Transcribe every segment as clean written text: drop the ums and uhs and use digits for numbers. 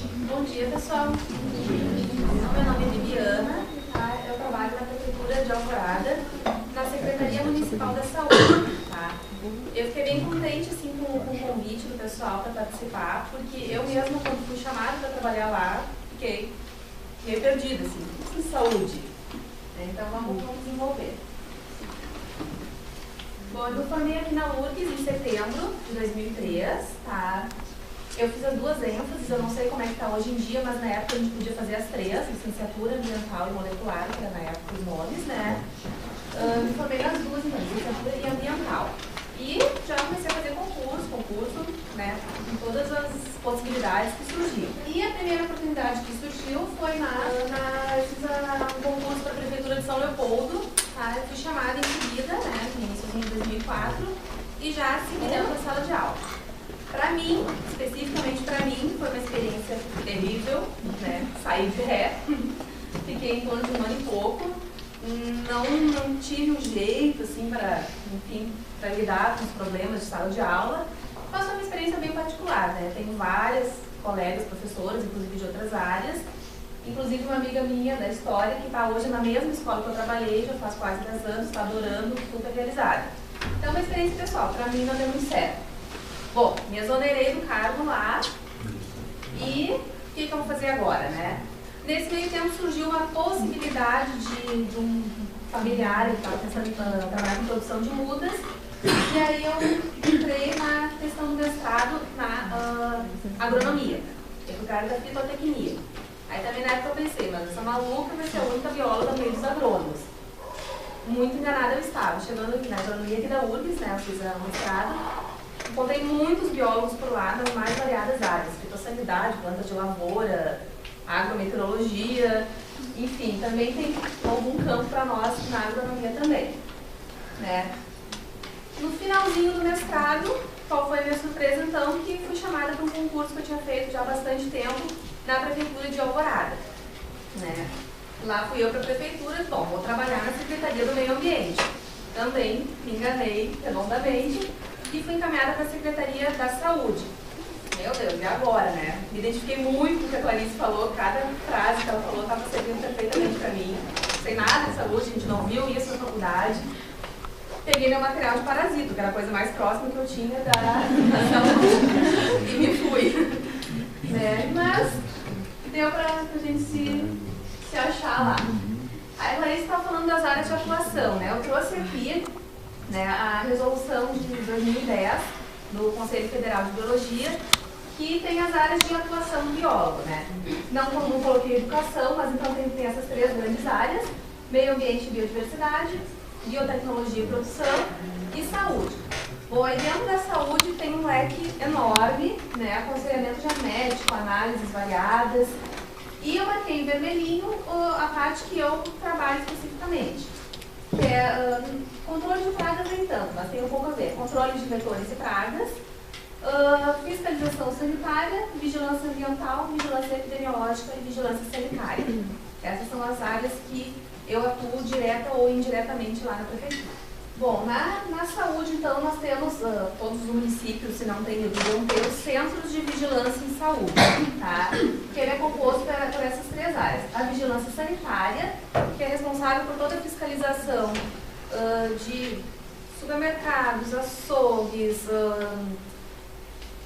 Bom dia, pessoal. Meu nome é Viviana, tá? Eu trabalho na Prefeitura de Alvorada, na Secretaria Municipal da Saúde. Tá? Eu fiquei bem contente assim, com o convite do pessoal para participar, porque eu mesma, quando fui chamada para trabalhar lá, fiquei meio perdida, assim, em saúde. Então vamos desenvolver. Bom, eu me formei aqui na URGS em setembro de 2003, tá? Eu fiz as duas ênfases, eu não sei como é que está hoje em dia, mas na época a gente podia fazer as três, licenciatura ambiental e molecular, que era na época os nomes, né? Me formei nas duas, então, licenciatura e ambiental. E já comecei a fazer concurso, né? Com todas as possibilidades que surgiram. E a primeira oportunidade que surgiu foi eu fiz um concurso para a Prefeitura de São Leopoldo, tá? Eu fui chamada em seguida, né? No início de 2004, e já segui dentro da sala de aula. Para mim, especificamente para mim, foi uma experiência terrível, né? Saí de ré, fiquei em torno de um ano e pouco, não tive um jeito, assim, para lidar com os problemas de sala de aula, mas foi uma experiência bem particular, né? Tenho várias colegas, professoras, inclusive de outras áreas, inclusive uma amiga minha da história, que está hoje na mesma escola que eu trabalhei, já faz quase 10 anos, está adorando, super realizada. Então, uma experiência pessoal, para mim não deu muito certo. Bom, me exonerei do cargo lá e o que eu vou fazer agora, né? Nesse meio tempo surgiu uma possibilidade de um familiar que estava pensando em trabalhar com produção de mudas, e aí eu entrei na questão do mestrado na agronomia, que é por causa da fitotecnia. Aí também na época eu pensei, mas essa maluca vai ser a única bióloga no meio dos agrônomos. Muito enganada eu estava, chegando aqui na agronomia aqui da URGS, né? Eu fiz o mestrado. Encontrei muitos biólogos por lá nas mais variadas áreas, fitossanidade, plantas de lavoura, agrometeorologia, enfim, também tem algum campo para nós na agronomia também, né? No finalzinho do mestrado, qual foi a minha surpresa então? Que fui chamada para um concurso que eu tinha feito já há bastante tempo na Prefeitura de Alvorada, né? Lá fui eu para a Prefeitura, bom, vou trabalhar na Secretaria do Meio Ambiente. Também me enganei redondamente e fui encaminhada para a Secretaria da Saúde. Meu Deus, e agora, né? Me identifiquei muito com o que a Clarice falou, cada frase que ela falou estava servindo perfeitamente para mim. Não sei nada de saúde, a gente não viu isso na faculdade. Peguei meu material de parasito, que era a coisa mais próxima que eu tinha da saúde, e me fui. Né? Mas deu para a gente se achar lá. Aí a Clarice estava falando das áreas de atuação, né? Eu trouxe aqui, né, a resolução de 2010 do Conselho Federal de Biologia, que tem as áreas de atuação do biólogo, né? Não coloquei educação, mas então tem essas três grandes áreas: meio ambiente e biodiversidade, biotecnologia e produção e saúde. Bom, aí dentro da saúde tem um leque enorme, né? Aconselhamento genético, análises variadas, e eu marquei em vermelhinho a parte que eu trabalho especificamente, que é controle de pragas nem tanto, mas tem um pouco a ver. Controle de vetores e pragas, fiscalização sanitária, vigilância ambiental, vigilância epidemiológica e vigilância sanitária. Essas são as áreas que eu atuo direta ou indiretamente lá na Prefeitura. Bom, na saúde, então, nós temos todos os municípios, se não tem, vão ter os centros de vigilância em saúde, tá? Que ele é composto por essas três áreas. A vigilância sanitária, que é responsável por toda a fiscalização de supermercados, açougues,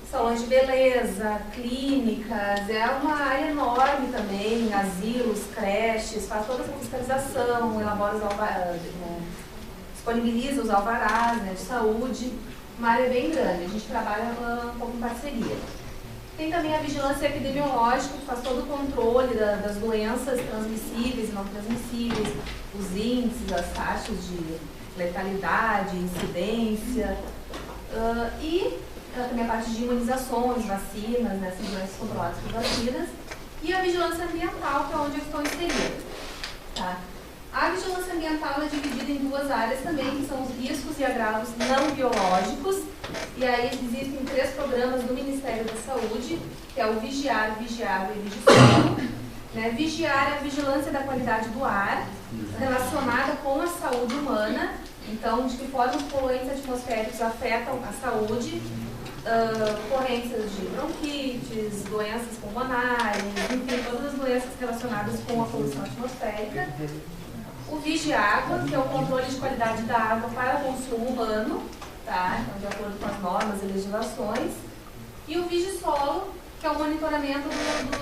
salões de beleza, clínicas, é uma área enorme também, asilos, creches, faz toda essa fiscalização, elabora os alvarás, disponibiliza os alvarás, né, de saúde, uma área bem grande, a gente trabalha um pouco em parceria. Tem também a vigilância epidemiológica, que faz todo o controle das doenças transmissíveis e não transmissíveis, os índices, as taxas de letalidade, incidência, e também a parte de imunizações, vacinas, né, essas doenças controladas por vacinas, e a vigilância ambiental, que é onde eu estou inserida. Tá? A vigilância ambiental é dividida em duas áreas também, que são os riscos e agravos não biológicos, e aí existem 3 programas do Ministério da Saúde, que é o Vigiar, Vigiar e Vigisol. Né? Vigiar é a vigilância da qualidade do ar, relacionada com a saúde humana, então de que forma os poluentes atmosféricos afetam a saúde. ocorrências de bronquites, doenças pulmonares, enfim, todas as doenças relacionadas com a poluição atmosférica. O Vigiágua, que é o controle de qualidade da água para o consumo humano, tá? Então, de acordo com as normas e legislações. E o Vigisolo, que é o monitoramento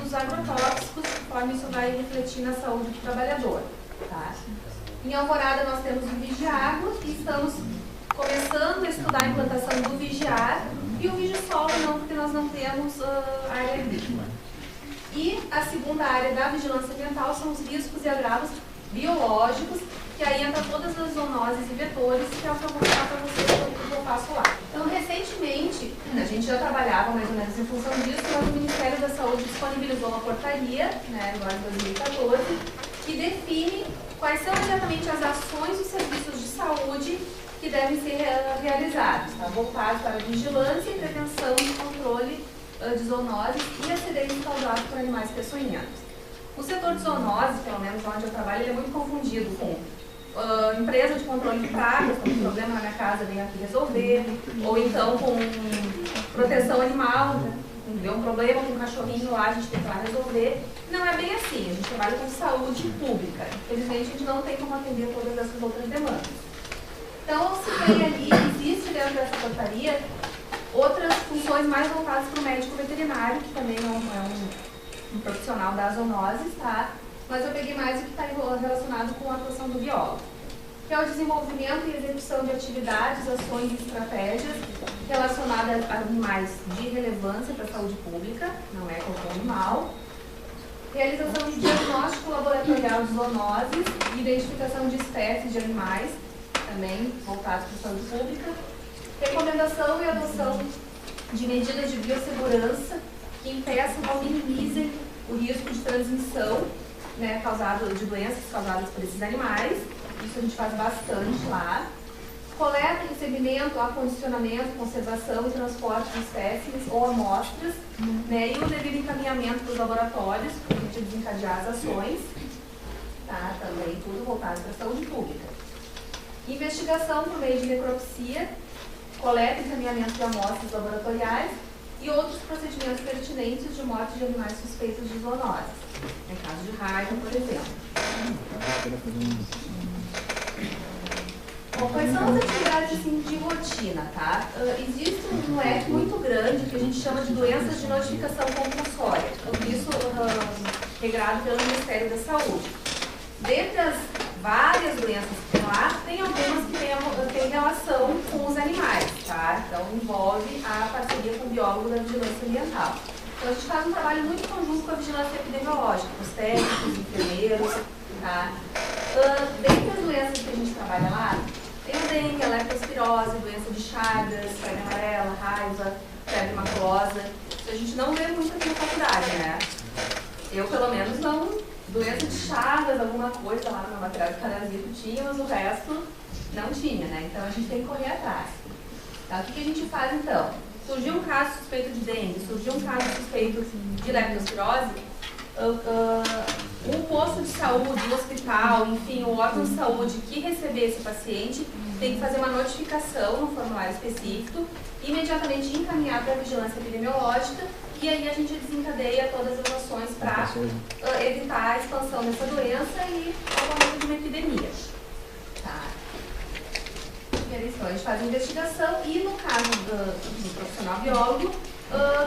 dos agrotóxicos, conforme isso vai refletir na saúde do trabalhador. Tá? Em Alvorada nós temos o Vigiágua e estamos começando a estudar a implantação do Vigiar e o Vigisolo não, porque nós não temos área agrícola. E a segunda área da vigilância ambiental são os riscos e agravos biológicos, que aí entra todas as zoonoses e vetores, que é o que eu vou mostrar para vocês o que eu faço lá. Então, recentemente, a gente já trabalhava mais ou menos em função disso, mas o Ministério da Saúde disponibilizou uma portaria, né, agora em 2014, que define quais são exatamente as ações e serviços de saúde que devem ser realizados, tá? Voltados para a vigilância e prevenção e controle de zoonoses e acidentes causados por animais peçonhentos. O setor de zoonoses, pelo menos onde eu trabalho, ele é muito confundido com empresa de controle de pragas, com um problema na minha casa, vem aqui resolver, ou então com proteção animal, deu um problema com um cachorrinho lá, a gente tem que ir lá resolver. Não é bem assim, a gente trabalha com saúde pública. Infelizmente, a gente não tem como atender todas essas outras demandas. Então, se tem ali, existe dentro dessa portaria outras funções mais voltadas para o médico veterinário, que também é um profissional das zoonoses, tá? Mas eu peguei mais o que está relacionado com a atuação do biólogo, que é o desenvolvimento e execução de atividades, ações e estratégias relacionadas a animais de relevância para a saúde pública, não é qualquer animal, realização de diagnóstico laboratorial de zoonoses e identificação de espécies de animais, também voltados para a saúde pública, recomendação e adoção de medidas de biossegurança que impeçam ou minimizem o risco de transmissão, né, de doenças causadas por esses animais. Isso a gente faz bastante lá. Coleta, recebimento, acondicionamento, conservação e transporte de espécimes ou amostras, né, e o devido encaminhamento dos laboratórios para a gente desencadear as ações. Tá, também tudo voltado para a saúde pública. Investigação por meio de necropsia, coleta e encaminhamento de amostras laboratoriais e outros procedimentos pertinentes de morte de animais suspeitos de zoonoses, em caso de raiva, por exemplo. Bom, quais são as atividades assim, de rotina, tá? Existe um leque muito grande que a gente chama de doenças de notificação compulsória, isso regrado pelo Ministério da Saúde. Dentre as várias doenças que tem lá, tem algumas que têm relação com os animais, tá? Então envolve a parceria com o biólogo da vigilância ambiental. Então a gente faz um trabalho muito conjunto com a vigilância epidemiológica, com os técnicos, os enfermeiros, tá? Dentre as doenças que a gente trabalha lá, tem o dengue, a leptospirose, doença de Chagas, febre amarela, raiva, febre maculosa. Isso a gente não vê muito aqui na faculdade, né? Eu, pelo menos, não. Doença de Chagas, alguma coisa lá no meu material de parasito tinha, mas o resto não tinha, né? Então a gente tem que correr atrás. Tá? O que a gente faz então? Surgiu um caso suspeito de dengue, surgiu um caso suspeito de leptospirose, um posto de saúde, um hospital, enfim, o órgão de saúde que receber esse paciente tem que fazer uma notificação no formulário específico, imediatamente encaminhar para a vigilância epidemiológica, e aí a gente desencadeia todas as ações para evitar a expansão dessa doença e o aumento de uma epidemia. Tá. Então, a gente faz a investigação e, no caso do profissional biólogo,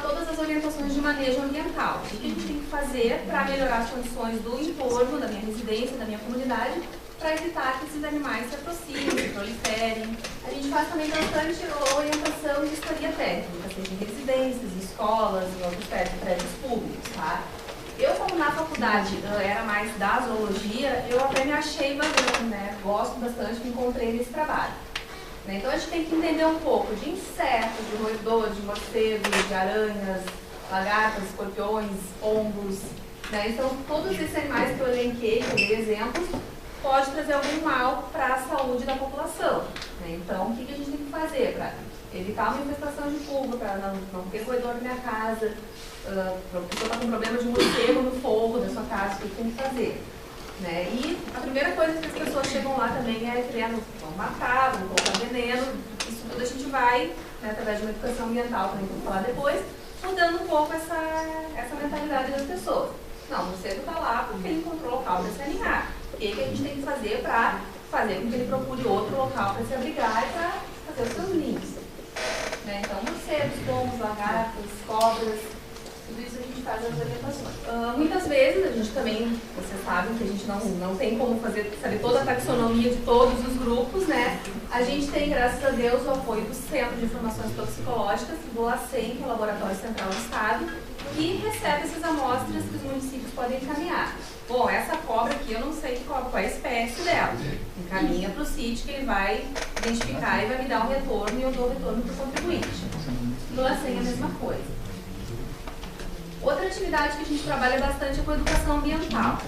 todas as orientações de manejo ambiental. O que a gente tem que fazer para melhorar as condições do entorno, da minha residência, da minha comunidade, para evitar que esses animais se aproximem, se proliferem. A gente faz também bastante orientação de vistoria técnica, seja em residências, em escolas, em outros prédios públicos, tá? Eu, como na faculdade era mais da zoologia, eu até me achei bacana, né? Gosto bastante, me encontrei nesse trabalho. Então a gente tem que entender um pouco de insetos, de roedores, de morcegos, de aranhas, lagartas, escorpiões, pombos, né? Então todos esses animais que eu elenquei, que eu dei exemplos, pode trazer algum mal para a saúde da população, né? Então o que a gente tem que fazer para evitar uma infestação de pulga, para não ter roedor na minha casa, para a pessoa estar com problema de morcego no fogo da sua casa, o que tem que fazer? Né? E a primeira coisa que as pessoas chegam lá também é querendo matar, vão colocar veneno. Isso tudo a gente vai, né, através de uma educação ambiental, também que eu vou falar depois, mudando um pouco essa mentalidade das pessoas. Não, o morcego está lá porque ele encontrou local para se aninhar. O que a gente tem que fazer para fazer com que ele procure outro local para se abrigar e para fazer os seus ninhos? Né? Então, morcegos, pombos, lagartos, cobras, tudo isso a gente faz nas orientações. Muitas vezes, a gente também, vocês sabem que a gente não tem como saber toda a taxonomia de todos os grupos, né? A gente tem, graças a Deus, o apoio do Centro de Informações Toxicológicas, do LACEN, que é o Laboratório Central do Estado, que recebe essas amostras que os municípios podem encaminhar. Bom, essa cobra aqui, eu não sei qual é a espécie dela. Encaminha para o sítio que ele vai identificar e vai me dar um retorno e eu dou o retorno para o contribuinte. No LACEN é a mesma coisa. Outra atividade que a gente trabalha bastante é com a educação ambiental.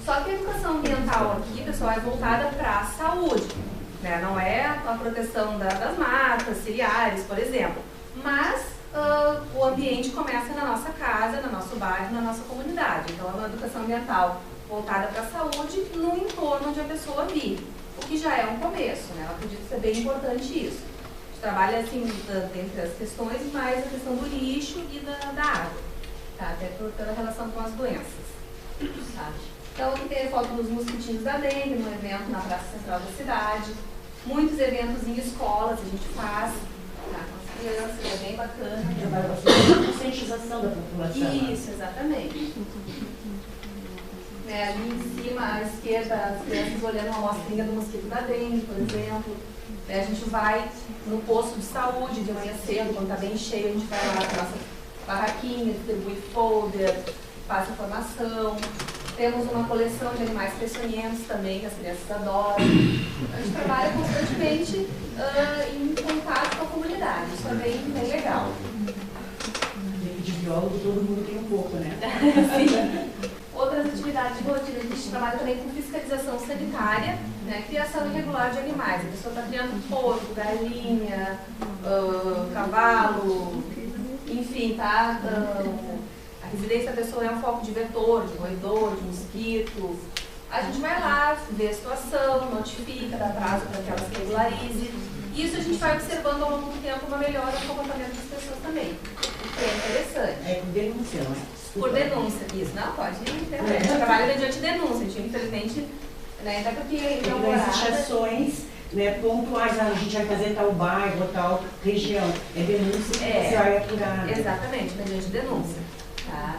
Só que a educação ambiental aqui, pessoal, é voltada para a saúde, né? Não é a proteção das matas, ciliares, por exemplo. Mas o ambiente começa na nossa casa, no nosso bairro, na nossa comunidade. Então, é uma educação ambiental voltada para a saúde no entorno onde a pessoa vive. O que já é um começo, né? Eu acredito ser bem importante isso. A gente trabalha, assim, dentre as questões, mais a questão do lixo e da água. Tá, até pela relação com as doenças. Tá. Então, aqui tem a foto dos mosquitinhos da dengue, num evento na Praça Central da cidade. Muitos eventos em escolas a gente faz, tá, com as crianças, é bem bacana. Trabalha bastante conscientização da população. Isso, exatamente. Ali em cima, à esquerda, as crianças olhando uma amostrinha do mosquito da dengue, por exemplo. A gente vai no posto de saúde de manhã cedo, quando está bem cheio, a gente vai lá com a nossa barraquinha, distribui folder, passa informação. Temos uma coleção de animais peçonhentos também, que as crianças adoram. A gente trabalha constantemente em contato com a comunidade. Isso é bem legal. De biólogo, todo mundo tem um pouco, né? Sim. Outras atividades de rotina, a gente trabalha também com fiscalização sanitária, né? Criação irregular de animais. A pessoa está criando porco, galinha, cavalo, enfim, tá? A residência da pessoa é um foco de vetor, de roedor, de mosquito. A gente vai lá, vê a situação, notifica, dá prazo para que ela se regularize. E isso a gente vai observando ao longo do tempo uma melhora no comportamento das pessoas também, o que é interessante. É por denúncia, não é? Por denúncia, isso. Não, pode ir. A gente trabalha mediante denúncia. A gente, infelizmente, né, até porque não existem ações, né, pontuais, a gente vai fazer tal bairro, tal região. É denúncia que você vai apurar. Exatamente, mediante denúncia. Tá?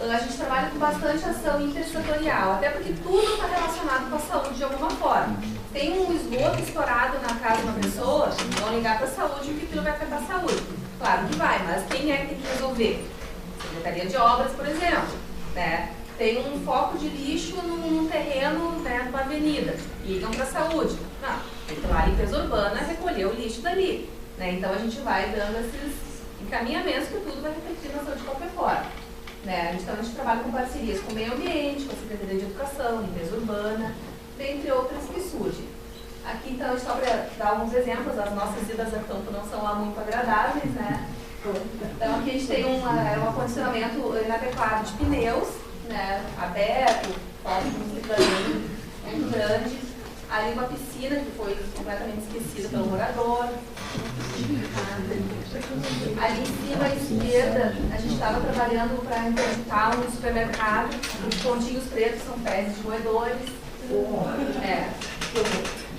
A gente trabalha com bastante ação intersetorial, até porque tudo está relacionado com a saúde de alguma forma. Tem um esgoto estourado na casa de uma pessoa, vão ligar para a saúde e que aquilo vai afetar a saúde. Claro que vai, mas quem é que tem que resolver? Secretaria de Obras, por exemplo. Né? Tem um foco de lixo num terreno, né, numa avenida, ligam para a saúde. Não, tem que ir lá a limpeza urbana recolher o lixo dali. Né? Então a gente vai dando esses encaminhamentos que tudo vai refletir na saúde de qualquer forma. Né? Então a gente trabalha com parcerias com o meio ambiente, com a Secretaria de Educação, limpeza urbana, dentre outras que surgem. Aqui então, só para dar alguns exemplos, as nossas idas a campo não são lá muito agradáveis, né? Então aqui a gente tem um acondicionamento inadequado de pneus, né? Aberto, muito grande. Ali uma piscina que foi completamente esquecida pelo morador. Ali em cima à esquerda, a gente estava trabalhando para interditar um supermercado. Os pontinhos pretos são fezes de roedores.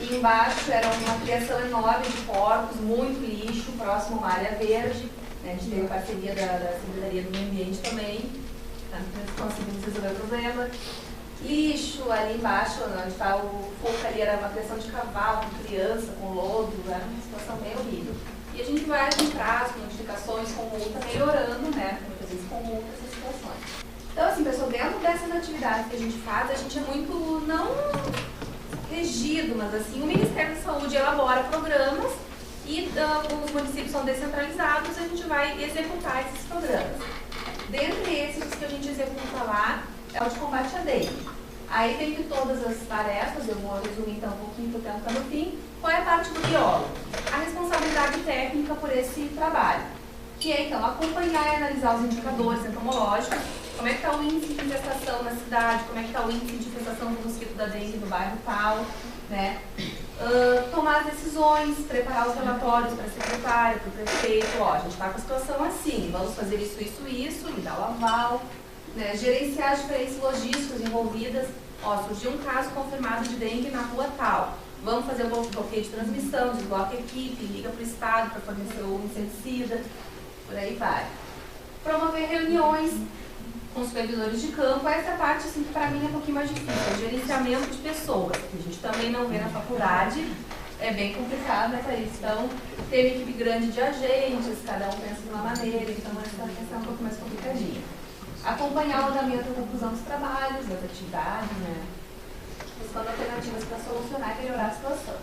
E embaixo era uma criação enorme de porcos, muito lixo, próximo a uma área verde. A gente teve a parceria da Secretaria do Meio Ambiente também. Conseguimos resolver o problema. Lixo ali embaixo, onde está o fogo ali, era uma criação de cavalo, com criança, com lodo, era uma situação bem horrível. E a gente vai com prazo, com notificações, com multa, melhorando, né? Muitas vezes com multa essas situações. Então, assim, pessoal, dentro dessas atividades que a gente faz, a gente é muito, não regido, mas assim, o Ministério da Saúde elabora programas e os municípios são descentralizados, a gente vai executar esses programas. Dentre esses que a gente executa lá, é o de combate à dengue. Aí, dentre todas as tarefas, eu vou resumir então um pouquinho para o tempo estar no fim, qual é a parte do biólogo? A responsabilidade técnica por esse trabalho, que é então acompanhar e analisar os indicadores entomológicos, como é que está o índice de infestação na cidade, como é que está o índice de infestação do mosquito da dengue no bairro tal, né? tomar as decisões, preparar os relatórios para a secretária, para o prefeito, ó, a gente está com a situação assim, vamos fazer isso, e dar o aval, né? Gerenciar as diferentes logísticas envolvidas, ó, surgiu um caso confirmado de dengue na rua tal, vamos fazer o bloqueio de transmissão, desbloca a equipe, liga para o estado para fornecer o inseticida, por aí vai. Promover reuniões com os supervisores de campo, essa parte assim, que para mim é um pouquinho mais difícil, é o gerenciamento de pessoas, que a gente também não vê na faculdade, é bem complicado, né, Thaís? Então, tem uma equipe grande de agentes, cada um pensa de uma maneira, então essa questão é um pouco mais complicadinha. Acompanhar o andamento e a conclusão dos trabalhos, das atividades, né? Buscando alternativas para solucionar e melhorar a situação.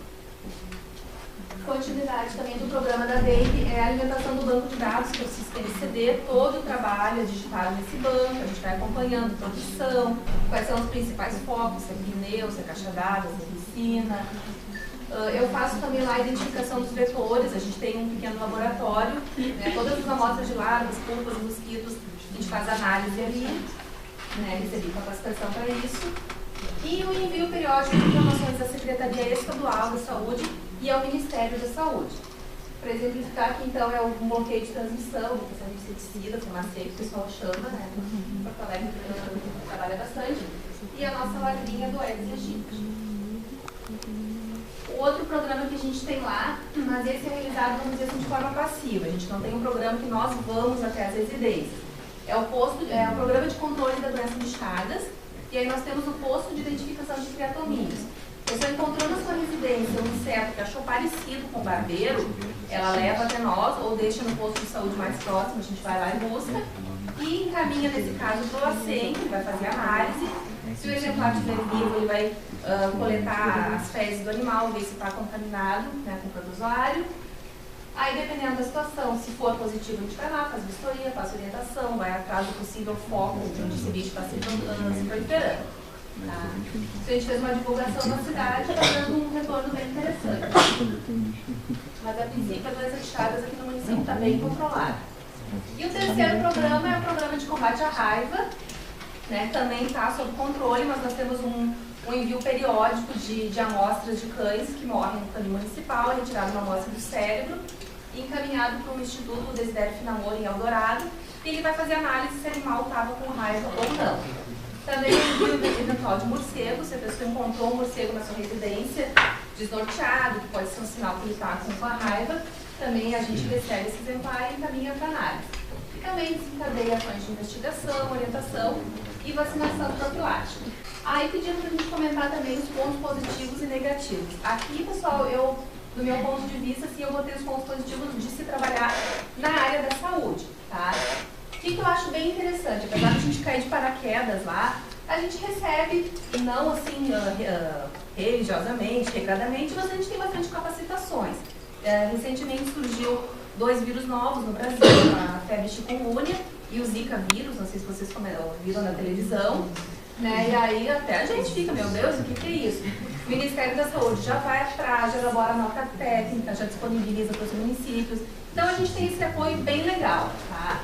Continuidade também do programa da dengue é a alimentação do banco de dados, que é o SISC-LCD, todo o trabalho é digitado nesse banco, a gente vai acompanhando produção, quais são os principais focos, se é pneu, se é caixa d'água, se é piscina. Eu faço também lá a identificação dos vetores, a gente tem um pequeno laboratório, né, todas as amostras de larvas, pulpas e mosquitos, a gente faz análise ali, né, recebi capacitação para isso. E o envio periódico de informações à Secretaria Estadual da Saúde e ao Ministério da Saúde. Para exemplificar aqui, então, é um bloqueio de transmissão, questão de inseticida, farmácia, que o pessoal chama, né? Porto Alegre trabalha bastante. E a nossa larvinha do Aedes aegypti. O outro programa que a gente tem lá, mas esse é realizado, vamos dizer assim, de forma passiva. A gente não tem um programa que nós vamos até as residências. É o programa de controle da doença de Chagas, e aí nós temos o posto de identificação de criatomínios. A pessoa encontrou na sua residência um inseto que achou parecido com o barbeiro, ela leva até nós ou deixa no posto de saúde mais próximo, a gente vai lá e busca e encaminha, nesse caso, para o ACEM, que vai fazer a análise. Se o exemplar estiver vivo, ele vai coletar as fezes do animal, ver se está contaminado, né, com o protozoário. Aí, dependendo da situação, se for positivo, a gente vai lá, faz vistoria, faz orientação, vai atrás do possível foco de onde esse bicho está se proliferando. Tá? Se a gente fez uma divulgação na cidade, está dando um retorno bem interessante. Mas, a princípio, a doença de Chagas aqui no município está bem controlada. E o terceiro programa é o programa de combate à raiva, né? Também está sob controle, mas nós temos um envio periódico de amostras de cães que morrem no canil municipal, retirado uma amostra do cérebro e encaminhado para o Instituto Desidério Finamore em Eldorado, e ele vai fazer análise se o animal estava com raiva ou não. Também envio eventual de morcego, se a pessoa encontrou um morcego na sua residência desnorteado, que pode ser um sinal que ele está com a raiva, também a gente recebe esse exemplar e encaminha para análise. E também desencadeia ações de investigação, orientação e vacinação profilática. Aí pedindo para a gente comentar também os pontos positivos e negativos. Aqui, pessoal, do meu ponto de vista, assim, eu botei os pontos positivos de se trabalhar na área da saúde, tá? O que eu acho bem interessante, apesar de a gente cair de paraquedas lá, a gente recebe, não assim, religiosamente, regradamente, mas a gente tem bastante capacitações. Recentemente surgiu 2 vírus novos no Brasil, a febre chikungunya e o Zika vírus, não sei se vocês viram na televisão, né? E aí até a gente fica, meu Deus, o que é isso? O Ministério da Saúde já vai atrás, já elabora nota técnica, já disponibiliza para os municípios. Então a gente tem esse apoio bem legal, tá?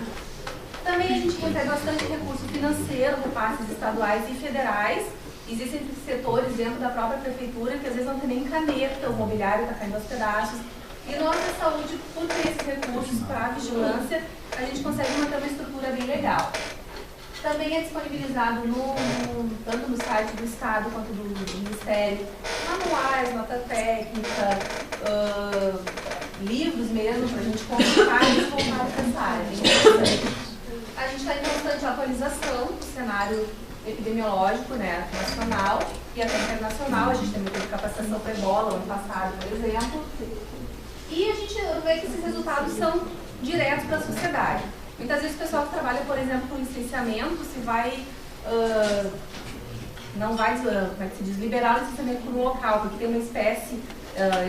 Também a gente recebe bastante recurso financeiro, repasses estaduais e federais. Existem setores dentro da própria prefeitura que às vezes não tem nem caneta, o mobiliário está caindo aos pedaços. E nós da saúde, por ter esses recursos para a vigilância, a gente consegue manter uma estrutura bem legal. Também é disponibilizado tanto no site do Estado quanto do Ministério, manuais, nota técnica, livros mesmo, para a gente consultar e voltar para essa área. A gente está em constante atualização do cenário epidemiológico, né, nacional e até internacional. A gente também teve capacitação para ebola ano passado, por exemplo. E a gente vê que esses resultados são diretos para a sociedade. Muitas vezes o pessoal que trabalha, por exemplo, com licenciamento, se vai, não vai, como é que se diz, liberar o licenciamento por um local, porque tem uma espécie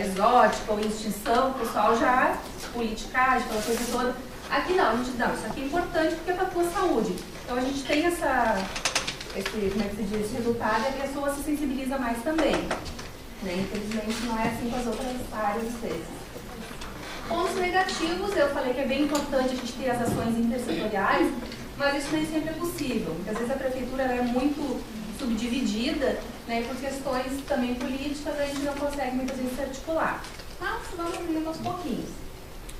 exótica ou em extinção, o pessoal já, politicagem, aquela coisa toda. Aqui não, a gente não, isso aqui é importante porque é para a tua saúde. Então a gente tem esse, como é que se diz, esse resultado e a pessoa se sensibiliza mais também. Né? Infelizmente não é assim com as outras áreas às vezes. Pontos negativos, eu falei que é bem importante a gente ter as ações intersetoriais, mas isso nem sempre é possível. Porque às vezes a prefeitura é muito subdividida, né, por questões também políticas, a gente não consegue muitas vezes se articular. Mas vamos indo aos pouquinhos.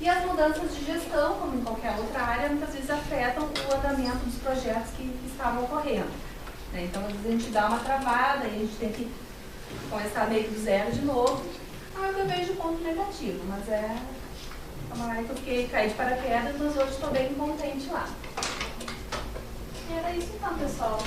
E as mudanças de gestão, como em qualquer outra área, muitas vezes afetam o andamento dos projetos que estavam ocorrendo. Né? Então, às vezes a gente dá uma travada e a gente tem que começar meio que do zero de novo. Não é que eu vejo ponto negativo, mas é uma área que eu caí de paraquedas, mas hoje estou bem contente lá. E era isso então, pessoal.